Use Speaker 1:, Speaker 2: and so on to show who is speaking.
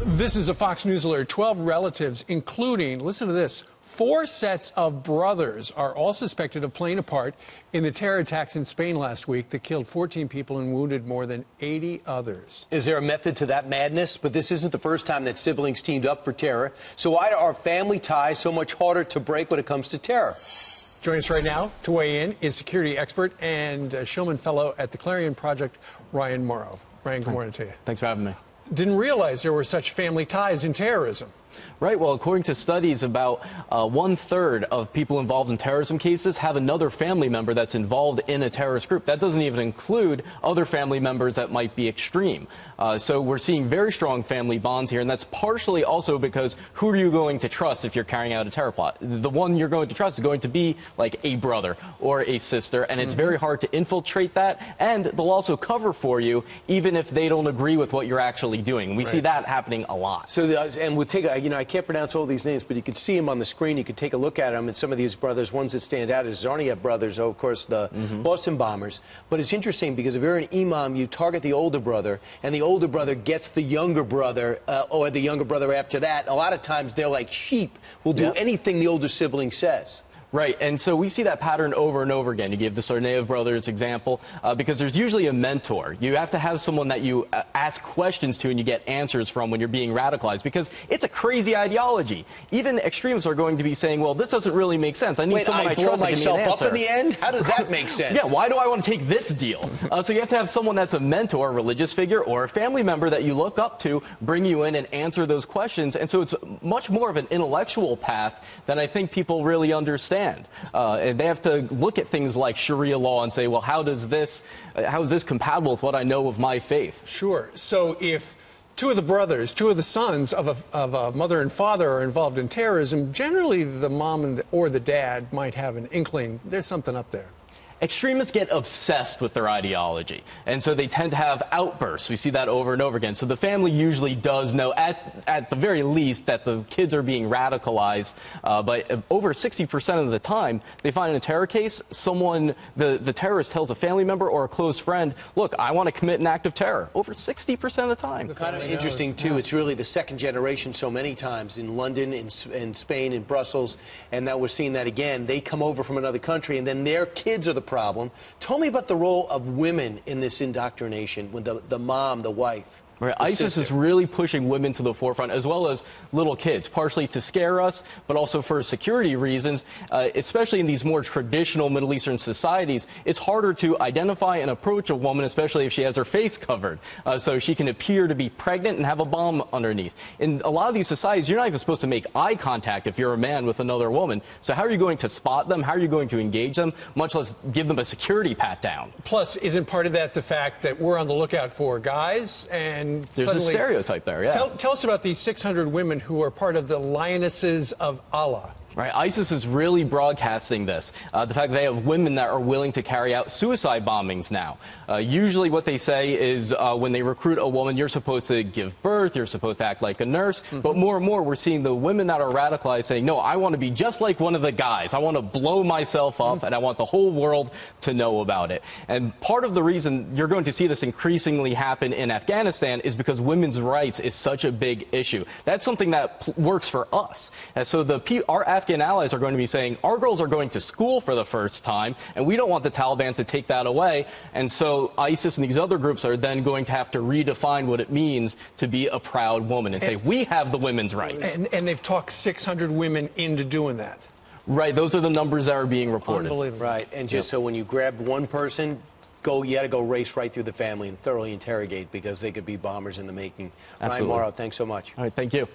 Speaker 1: This is a Fox News alert. 12 relatives, including, listen to this, 4 sets of brothers are all suspected of playing a part in the terror attacks in Spain last week that killed 14 people and wounded more than 80 others.
Speaker 2: Is there a method to that madness? But this isn't the first time that siblings teamed up for terror. So why are family ties so much harder to break when it comes to terror?
Speaker 1: Joining us right now to weigh in is security expert and Shulman Fellow at the Clarion Project, Ryan Mauro. Ryan, good morning to you.
Speaker 3: Thanks for having me.
Speaker 1: Didn't realize there were such family ties in terrorism.
Speaker 3: Right. Well, according to studies, about 1/3 of people involved in terrorism cases have another family member that's involved in a terrorist group. That doesn't even include other family members that might be extreme. So we're seeing very strong family bonds here, and that's partially also because who are you going to trust if you're carrying out a terror plot? The one you're going to trust is going to be like a brother or a sister, and it's very hard to infiltrate that, and they'll also cover for you even if they don't agree with what you're actually doing. We see that happening a lot.
Speaker 2: So, and we'll take I can't pronounce all these names, but you can see them on the screen. You can take a look at them, and some of these brothers, ones that stand out is Zarnia brothers, of course, the Boston bombers. But it's interesting because if you're an imam, you target the older brother, and the older brother gets the younger brother, or the younger brother after that. A lot of times they're like sheep, will do anything the older sibling says.
Speaker 3: Right, and so we see that pattern over and over again. You gave the Sarnaev brothers example, because there's usually a mentor. You have to have someone that you ask questions to and you get answers from when you're being radicalized, because it's a crazy ideology. Even extremists are going to be saying, well, this doesn't really make sense. I need someone I trust to give me an answer.
Speaker 2: Myself up in the end? How does that make sense?
Speaker 3: Yeah, why do I want to take this deal? So you have to have someone that's a mentor, a religious figure, or a family member that you look up to bring you in and answer those questions. And so it's much more of an intellectual path than I think people really understand. And they have to look at things like Sharia law and say, well, how is this compatible with what I know of my faith?
Speaker 1: Sure. So if 2 of the brothers, 2 of the sons of a mother and father are involved in terrorism, generally the mom or the dad might have an inkling there's something up there.
Speaker 3: Extremists get obsessed with their ideology, and so they tend to have outbursts. We see that over and over again. So the family usually does know, at the very least, that the kids are being radicalized, but over 60% of the time, they find in a terror case, the terrorist tells a family member or a close friend, look, I want to commit an act of terror. Over 60% of the time.
Speaker 2: Kind of interesting, too. It's really the second generation so many times in London, in Spain, in Brussels, and now we're seeing that again. They come over from another country, and then their kids are the problem. Tell me about the role of women in this indoctrination, with the mom, the wife.
Speaker 3: Right. ISIS is really pushing women to the forefront, as well as little kids, partially to scare us, but also for security reasons. Especially in these more traditional Middle Eastern societies, it's harder to identify and approach a woman, especially if she has her face covered, so she can appear to be pregnant and have a bomb underneath. In a lot of these societies, you're not even supposed to make eye contact if you're a man with another woman. So how are you going to spot them? How are you going to engage them, much less give them a security pat down?
Speaker 1: Plus, isn't part of that the fact that we're on the lookout for guys, and
Speaker 3: there's a stereotype there, yeah.
Speaker 1: Tell us about these 600 women who are part of the Lionesses of Allah.
Speaker 3: Right, ISIS is really broadcasting this. The fact that they have women that are willing to carry out suicide bombings now. Usually what they say is when they recruit a woman, you're supposed to give birth, you're supposed to act like a nurse. But more and more, we're seeing the women that are radicalized saying, no, I want to be just like one of the guys. I want to blow myself up, and I want the whole world to know about it. And part of the reason you're going to see this increasingly happen in Afghanistan is because women's rights is such a big issue. That's something that works for us. And so our Afghan allies are going to be saying, our girls are going to school for the first time, and we don't want the Taliban to take that away. And so ISIS and these other groups are then going to have to redefine what it means to be a proud woman and say, we have the women's rights.
Speaker 1: And they've talked 600 women into doing that.
Speaker 3: Right, those are the numbers that are being reported.
Speaker 1: Unbelievable.
Speaker 2: Right, and just so when you grab one person, you got to go race right through the family and thoroughly interrogate, because they could be bombers in the making.
Speaker 3: Absolutely.
Speaker 2: Ryan Mauro, thanks so much.
Speaker 3: All right, thank you.